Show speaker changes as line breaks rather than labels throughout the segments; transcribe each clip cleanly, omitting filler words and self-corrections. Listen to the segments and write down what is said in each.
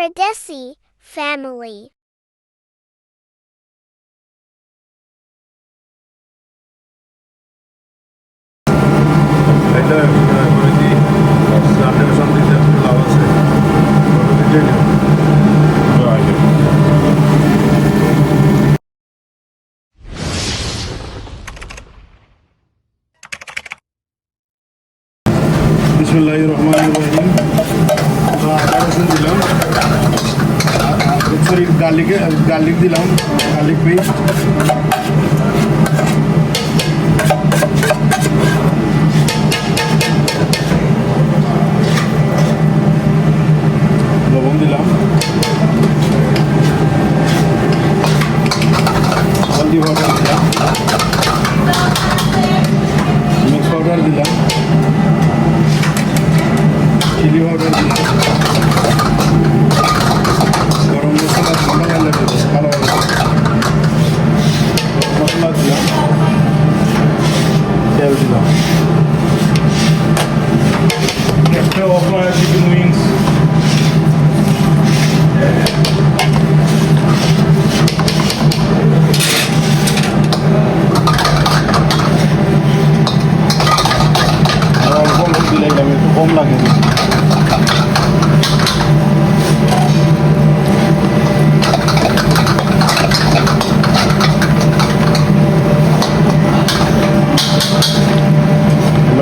Pardesi family.
बिस्मिल्लाहिर्रहमानिर्रहीम। आदा रसुन दिलाम, सॉरी गार्लिक दिलाम, गार्लिक पेस्ट, लवंग दिलाम, हल्दी पाउडर दिलाम, मिक्स पाउडर दिलाम, चिली पाउडर दिलाम, गरम मसला ঠান্ডা করলে ভালো হবে, মশলা দিলাম, তেল দিলাম, একটা অফার চিকেন উইংস, অল্প অল্প দিলাম, একটু কম লাগে।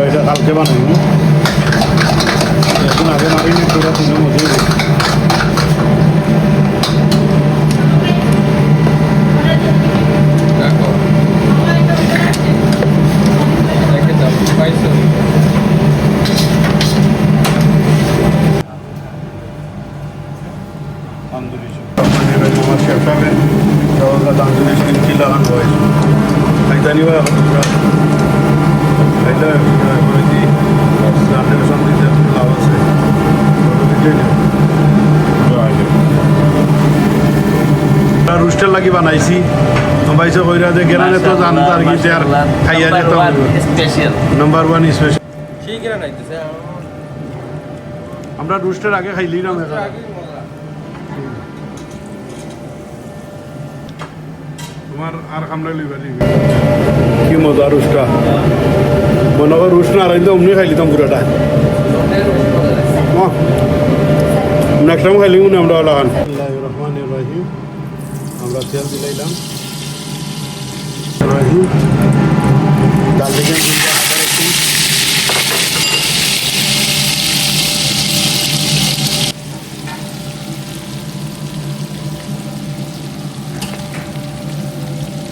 এটা কালকে বানাইনি, এখন আগে মারিনেট করে দিনের মধ্যে তান্দুরি আমার শেফ পাবেন তান্দুরি কি লাগানো হয়েছে খাইতে নিবা এখন তোমরা খাইতে করে দিই রান্নার সঙ্গে লাভ আছে রুস্টার লাগি বানাইছি বাইসে কইরা যে গেরানে তো জানতো আর কি আর খাইয়া যেত
স্পেশাল
নাম্বার 1 স্পেশাল
ঠিক এর নাইতেছে
আমরা রুস্টার আগে খাইলি না তোমার আর কামড়া লইবা কি মজা রুস্টা মনে কর রুস্ট না রাইলে অমনি খাইলিতাম পুরাটা নেক্সট টাইম খাইলি মনে আমরা লাগান রহমানির রহিম আমরা তেল দিলাইলাম রহিম ডাল দিলাম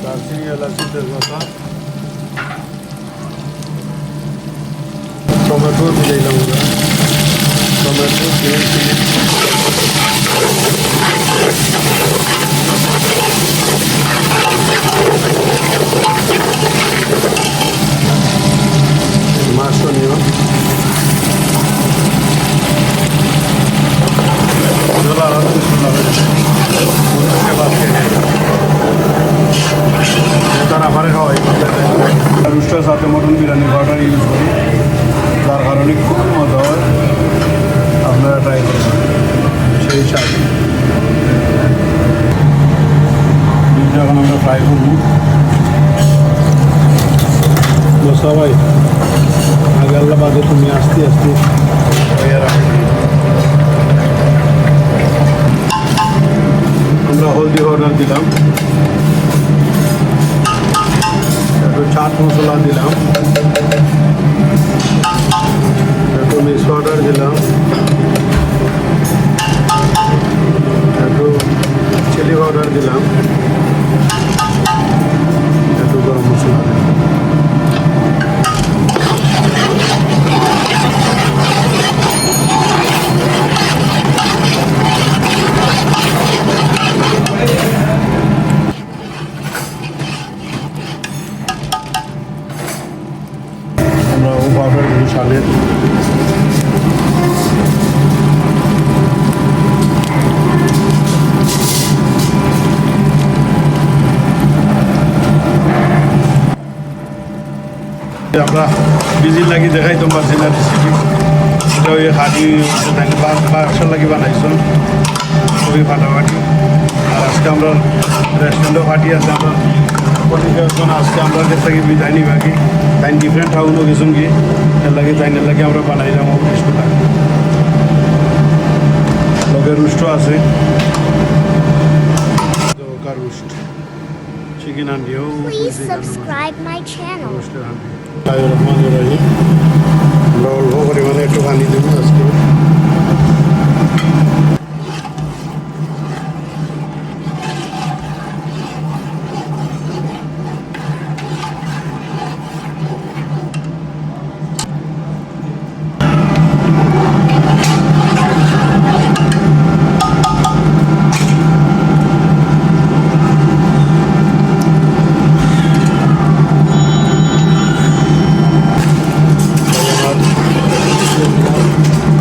दालचीनी इलायची तेजपत्ता टोमेटो दिलाइलाम टोमेटो ग्रीन चिली মাছও নিও তারা আমার খাওয়াই রুস্টার সাথে মটন বিরিয়ানি পাউডার ইউজ করি তার কারণে খুব মজা হয় আপনারা ট্রাই করবেন সেই স্বাদ ডিমটা এখন আমরা ফ্রাই করব সবাই আগে আল্লাহ বাদে তুমি আস্তে আস্তে আমরা হলদি পাউডার দিলাম চাট মশলা দিলাম একটু মিক্স পাউডার দিলাম একটু চিলি পাউডার দিলাম একটু গরম মশলা দিলাম আমরা ও পাউডার দিই শালের আমরা বিজি লাগি দেখাই তোমার সিনার রেসিপি এটা ওই হাড়ি বাক্স লাগি বানাইছো খুবই ফাটাফাটি। আর আজকে আমরা রেস্টুরেন্টও ফাটি আছে আমরা পরিকল্পনা আজকে আমরা থাকি বিদায় নিবাকি তাই ডিফারেন্ট টাউনও গেছুন কি এর লাগে তাইনের লাগে আমরা বানাইলাম বিস্কুট লগে রুস্টও আছে রুস্ট চিকেন হান্ডিও
Please subscribe my channel.
রুস্টের হান্ডি আমরা অল্প পরিমাণে একটু পানি দেবো আজকে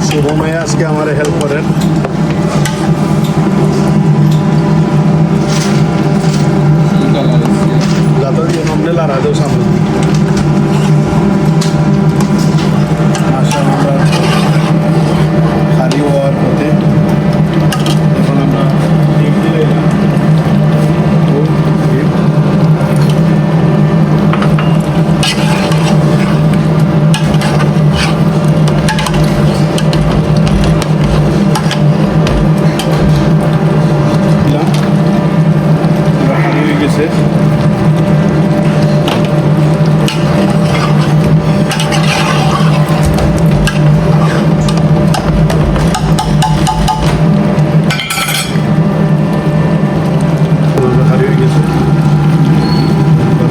শুভময় আজকে আমার হেল্প করেন যাতে দিয়ে নামলে লাড়াতেও সামনে আসা আমরা খালি হওয়ার পথে এখন আমরা ডিম দিলে গেছে হারিয়ে গেছে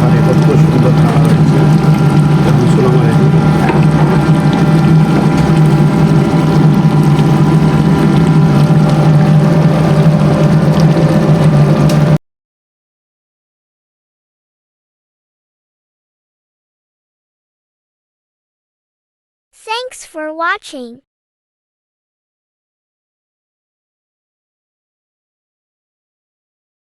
হারিয়ে কত সুন্দর খাওয়া হয়েছে মুসলাম
Thanks for watching.